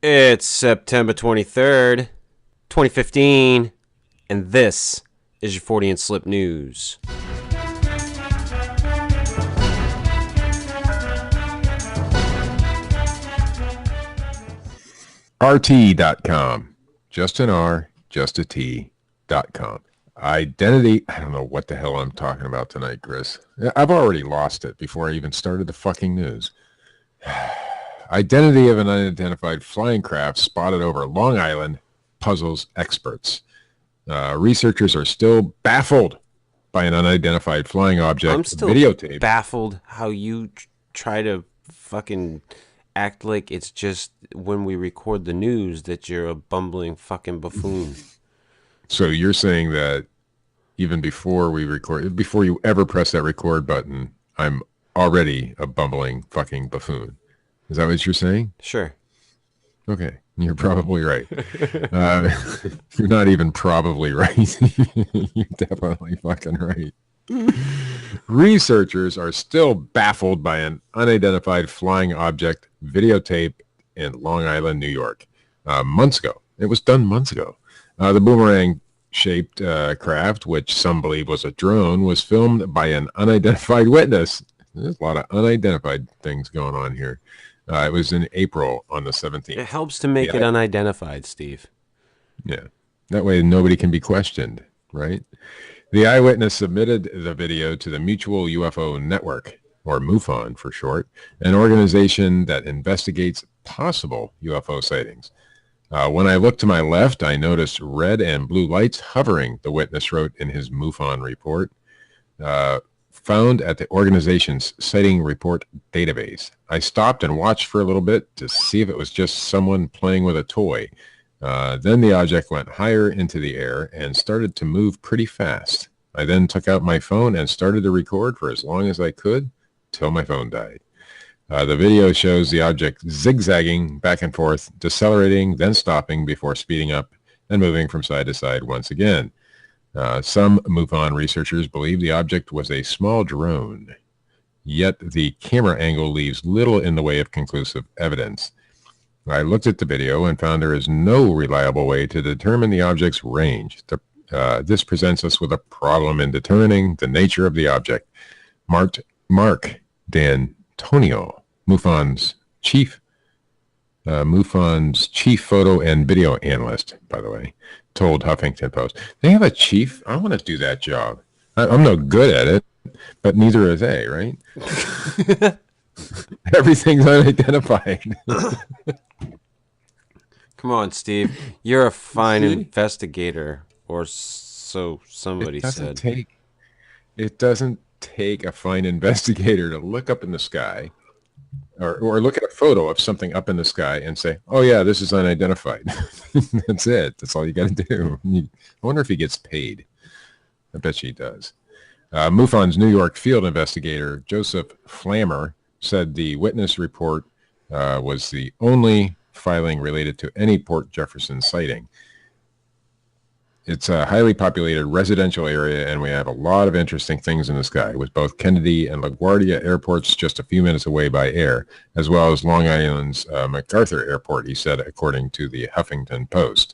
It's September 23rd, 2015, and this is your Fortean Slip news. RT.com. Just an R, just a T.com. Identity. I don't know what the hell I'm talking about tonight, Chris. I've already lost it before I even started the fucking news. Identity of an unidentified flying craft spotted over Long Island puzzles experts. Researchers are still baffled by an unidentified flying object I'm still videotape. baffled how you try to fucking act like it's just when we record the news that you're a bumbling fucking buffoon. So you're saying that even before we record, before you ever press that record button, I'm already a bumbling fucking buffoon. Is that what you're saying? Sure. Okay, you're probably right. You're not even probably right. You're definitely fucking right. Researchers are still baffled by an unidentified flying object videotape in Long Island, New York. Months ago. It was done months ago. The boomerang-shaped craft, which some believe was a drone, was filmed by an unidentified witness. There's a lot of unidentified things going on here. It was in April on the 17th. It helps to make it unidentified, Steve. Yeah. That way nobody can be questioned, right? The eyewitness submitted the video to the Mutual UFO Network, or MUFON for short, an organization that investigates possible UFO sightings. When I looked to my left, I noticed red and blue lights hovering, the witness wrote in his MUFON report, found at the organization's sighting report database. I stopped and watched for a little bit to see if it was just someone playing with a toy. Then the object went higher into the air and started to move pretty fast. I then took out my phone and started to record for as long as I could till my phone died. The video shows the object zigzagging back and forth, decelerating, then stopping before speeding up and moving from side to side once again. Some MUFON researchers believe the object was a small drone, yet the camera angle leaves little in the way of conclusive evidence. I looked at the video and found there is no reliable way to determine the object's range. This presents us with a problem in determining the nature of the object. Mark D'Antonio, MUFON's chief photo and video analyst, by the way, told Huffington Post. They have a chief? I want to do that job. I'm no good at it, but neither is they, right? Everything's unidentified. Come on, Steve. You're a fine investigator, or so somebody said. It doesn't take a fine investigator to look up in the sky or look at a photo of something up in the sky and say, oh, yeah, this is unidentified. That's it. That's all you got to do. I wonder if he gets paid. I bet he does. MUFON's New York field investigator, Joseph Flammer, said the witness report was the only filing related to any Port Jefferson sighting. It's a highly populated residential area, and we have a lot of interesting things in the sky, with both Kennedy and LaGuardia airports just a few minutes away by air, as well as Long Island's MacArthur Airport, he said, according to the Huffington Post.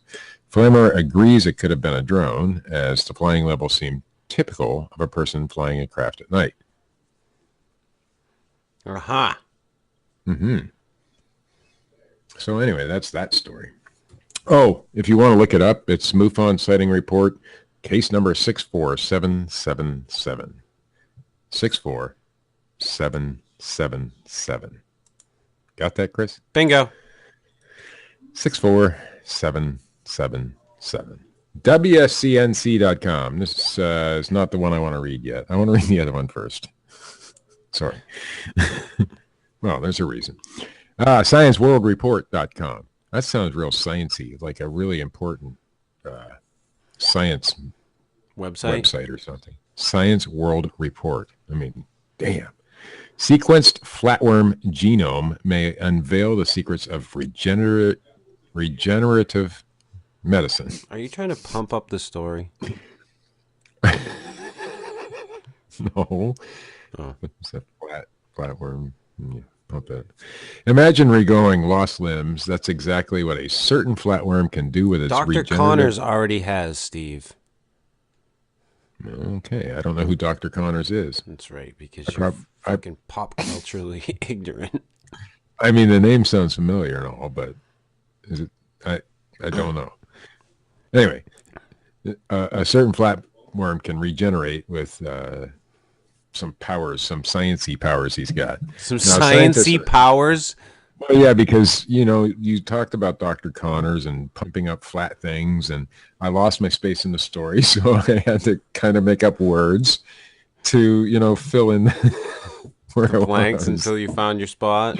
Flammer agrees it could have been a drone, as the flying level seemed typical of a person flying a craft at night. Aha. Mm-hmm. So anyway, that's that story. Oh, if you want to look it up, it's MUFON sighting report, case number 64777. 64777. Got that, Chris? Bingo. 64777. WSCNC.com. This is not the one I want to read yet. I want to read the other one first. Sorry. Well, there's a reason. ScienceWorldReport.com. That sounds real sciencey, like a really important science website or something. Science World Report. I mean, damn. Sequenced flatworm genome may unveil the secrets of regenerative medicine. Are you trying to pump up the story? No. Oh. It's a flatworm. Yeah. I'll bet. Imagine regrowing lost limbs. That's exactly what a certain flatworm can do with its Dr. regenerative. Connors already has, Steve. Okay, I don't know who Dr. Connors is. That's right, I, because you're prob- I, fucking pop culturally ignorant. I mean, the name sounds familiar and all, but is it? I, I don't know. Anyway, a certain flatworm can regenerate with some powers, some sciencey powers he's got. Some Now, scientists. sciency powers. Well, yeah, because you talked about Dr. Connors and pumping up flat things, and I lost my space in the story, so I had to kind of make up words to fill in where The I blanks was, until you found your spot.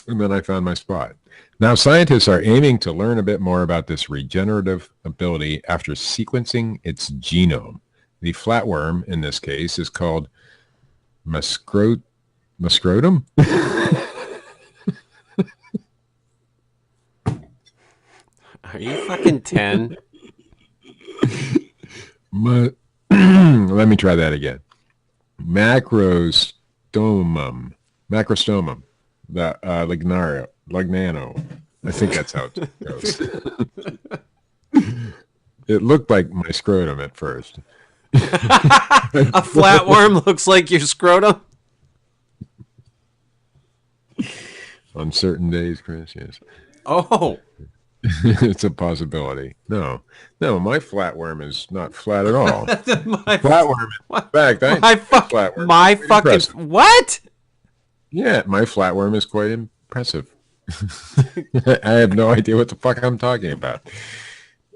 and then I found my spot. Now, scientists are aiming to learn a bit more about this regenerative ability after sequencing its genome. The flatworm, in this case, is called muscrotum. Are you fucking 10? Let me try that again. Macrostomum. Macrostomum. The lignano. I think that's how it goes. It looked like my scrotum at first. A flatworm looks like your scrotum? On certain days, Chris, yes. Oh. It's a possibility. No, my flatworm is not flat at all. my Flatworm, in fact, flatworm. my Quite fucking impressive. what? Yeah, my flatworm is quite impressive. I have no idea what the fuck I'm talking about.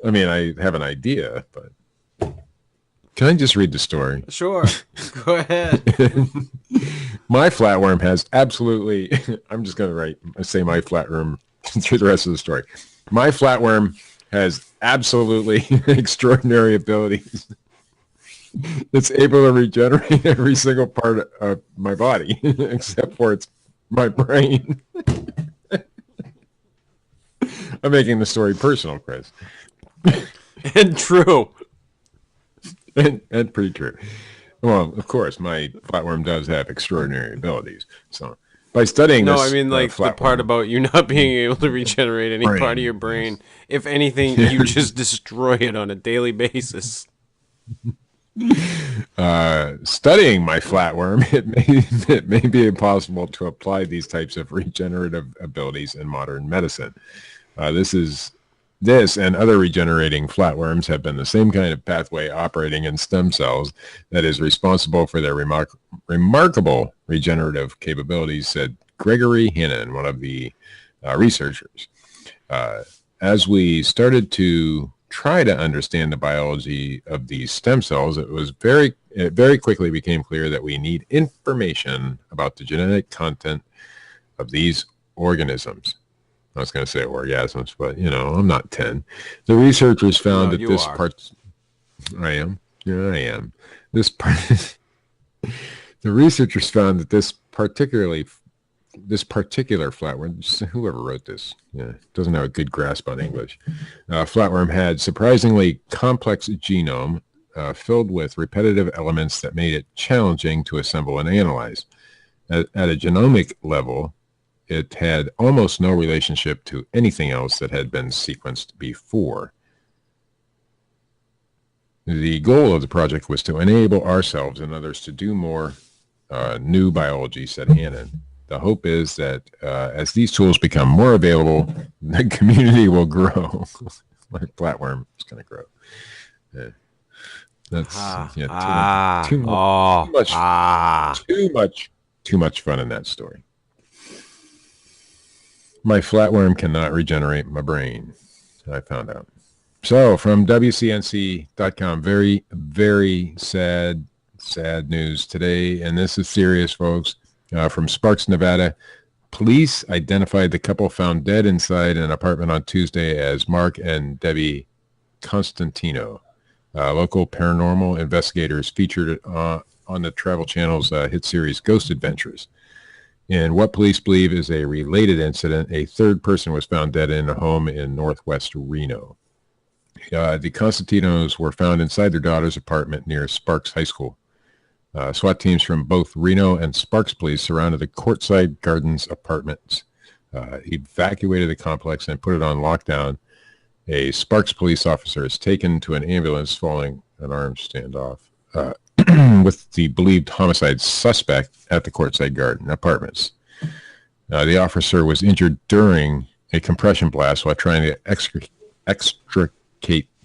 I mean, I have an idea, but can I just read the story? Sure. Go ahead. My flatworm has absolutely, I'm just going to say my flatworm through the rest of the story. My flatworm has absolutely extraordinary abilities. It's able to regenerate every single part of my body, except for my brain. I'm making the story personal, Chris. And true. And pretty true. Well, of course, my flatworm does have extraordinary abilities. So by studying No, this, I mean like the part about you not being able to regenerate any part of your brain. If anything, you just destroy it on a daily basis. Studying my flatworm, it may be impossible to apply these types of regenerative abilities in modern medicine. This and other regenerating flatworms have been the same kind of pathway operating in stem cells that is responsible for their remarkable regenerative capabilities, said Gregory Hinnon, one of the researchers. As we started to try to understand the biology of these stem cells, it very quickly became clear that we need information about the genetic content of these organisms. I was going to say orgasms, but I'm not 10. The researchers found that this part. I am. Yeah, I am. This part. The researchers found that this particular flatworm, whoever wrote this, doesn't have a good grasp on English. Flatworm had surprisingly complex genome filled with repetitive elements that made it challenging to assemble and analyze. At a genomic level, it had almost no relationship to anything else that had been sequenced before. The goal of the project was to enable ourselves and others to do more new biology, said Hannon. The hope is that as these tools become more available, the community will grow. My flatworm is going to grow. Yeah. That's too much fun in that story. My flatworm cannot regenerate my brain, I found out. So from WCNC.com, very, very sad news today. And this is serious, folks. From Sparks, Nevada, police identified the couple found dead inside an apartment on Tuesday as Mark and Debbie Constantino. Local paranormal investigators featured it on the Travel Channel's hit series Ghost Adventures. In what police believe is a related incident, a third person was found dead in a home in northwest Reno. The Constantinos were found inside their daughter's apartment near Sparks High School. SWAT teams from both Reno and Sparks Police surrounded the Courtside Gardens apartments, evacuated the complex, and put it on lockdown. A Sparks police officer is taken to an ambulance following an armed standoff with the believed homicide suspect at the Courtside Garden apartments. The officer was injured during a compression blast while trying to extricate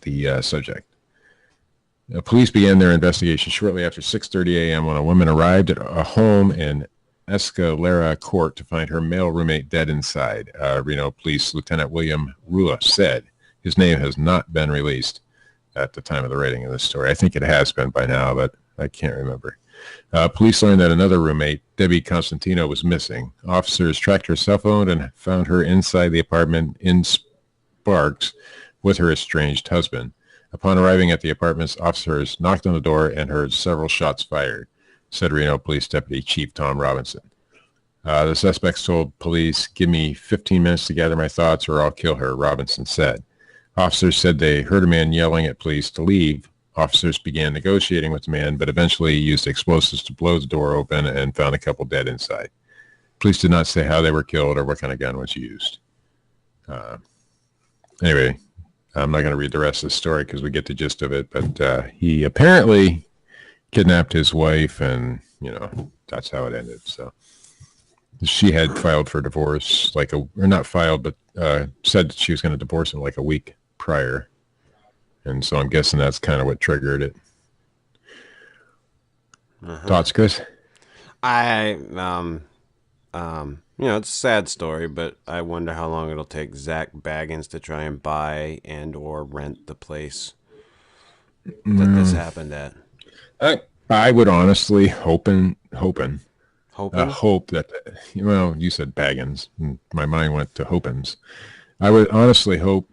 the subject. Police began their investigation shortly after 6:30 a.m. when a woman arrived at a home in Escalera Court to find her male roommate dead inside. Reno Police Lieutenant William Rula said. His name has not been released at the time of the writing of this story. I think it has been by now, but I can't remember. Police learned that another roommate, Debbie Constantino, was missing. Officers tracked her cell phone and found her inside the apartment in Sparks with her estranged husband. Upon arriving at the apartments, officers knocked on the door and heard several shots fired, said Reno Police Deputy Chief Tom Robinson. The suspects told police, "Give me 15 minutes to gather my thoughts or I'll kill her," Robinson said. Officers said they heard a man yelling at police to leave. Officers began negotiating with the man, but eventually used explosives to blow the door open and found a couple dead inside. Police did not say how they were killed or what kind of gun was used. Anyway, I'm not going to read the rest of the story because we get the gist of it, but he apparently kidnapped his wife, and, that's how it ended. So she had filed for divorce, or not filed, but said that she was going to divorce him like a week prior. And so I'm guessing that's kind of what triggered it. Thoughts, Chris? It's a sad story, but I wonder how long it'll take Zach Baggins to try and buy and or rent the place that this happened at. I would honestly hope that, you said Baggins, and my mind went to Hopins. I would honestly hope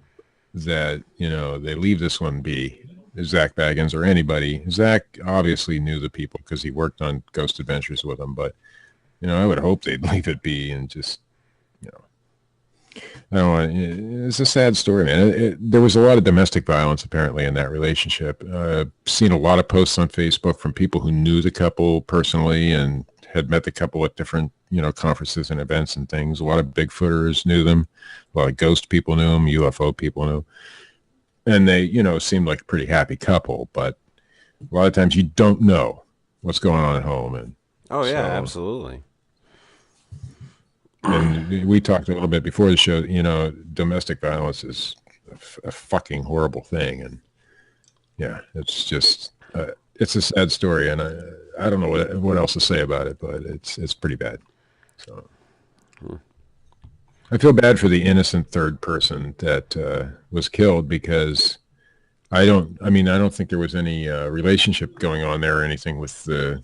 that, they leave this one be, Zach Baggins or anybody. Zach obviously knew the people because he worked on Ghost Adventures with them, but, I would hope they'd leave it be and just, I don't want. It's a sad story, man. There was a lot of domestic violence apparently in that relationship. Seen a lot of posts on Facebook from people who knew the couple personally and had met the couple at different, conferences and events and things. A lot of Bigfooters knew them. A lot of ghost people knew them. UFO people knew. And they, seemed like a pretty happy couple. But a lot of times you don't know what's going on at home. And oh yeah, absolutely. And we talked a little bit before the show, domestic violence is a fucking horrible thing. And yeah, it's just, it's a sad story. And I don't know what else to say about it, but it's pretty bad. So I feel bad for the innocent third person that was killed because I don't think there was any relationship going on there or anything with the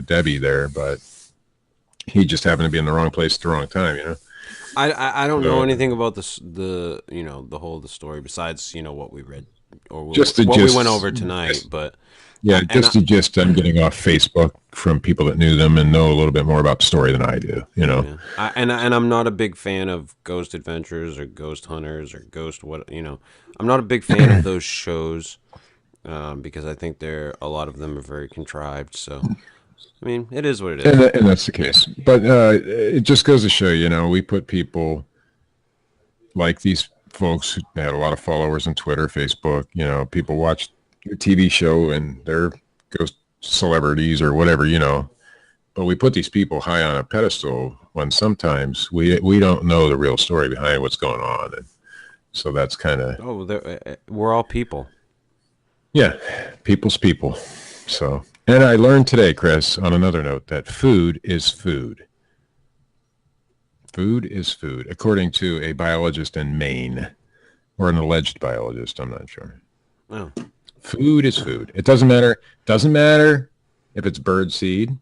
Debbie there, but he just happened to be in the wrong place at the wrong time, I don't know anything about the story besides what we read or what we went over tonight. But yeah, I'm getting off Facebook from people that knew them and know a little bit more about the story than I do. Yeah. And I'm not a big fan of Ghost Adventures or Ghost Hunters or Ghost I'm not a big fan of those shows because I think a lot of them are very contrived. So. I mean, it is what it is. And that's the case. But it just goes to show, we put people like these folks who had a lot of followers on Twitter, Facebook, people watch your TV show and they're ghost celebrities or whatever, But we put these people high on a pedestal when sometimes we don't know the real story behind what's going on. And so that's kind of... Oh, we're all people. Yeah, people's people. So... And I learned today, Chris, on another note, that food is food. Food is food, according to a biologist in Maine, or an alleged biologist, I'm not sure. Oh. Food is food. It doesn't matter. Doesn't matter if it's bird seed.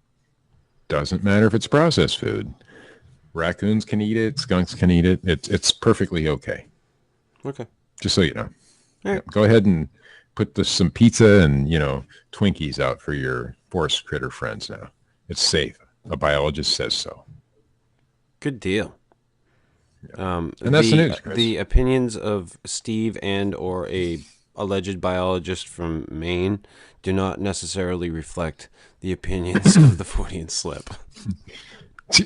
Doesn't matter if it's processed food. Raccoons can eat it. Skunks can eat it. It's perfectly okay. Okay. Just so you know. All right. Go ahead and put some pizza and, Twinkies out for your forest critter friends now. It's safe. A biologist says so. Good deal. Yeah. And that's the news, Chris. The opinions of Steve and or a alleged biologist from Maine do not necessarily reflect the opinions of the Fortean Slip.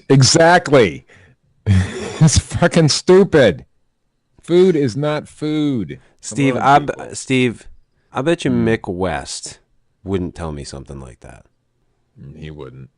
Exactly. It's fucking stupid. Food is not food. Come Steve, on, people. Steve, I bet you Hmm. Mick West wouldn't tell me something like that. He wouldn't.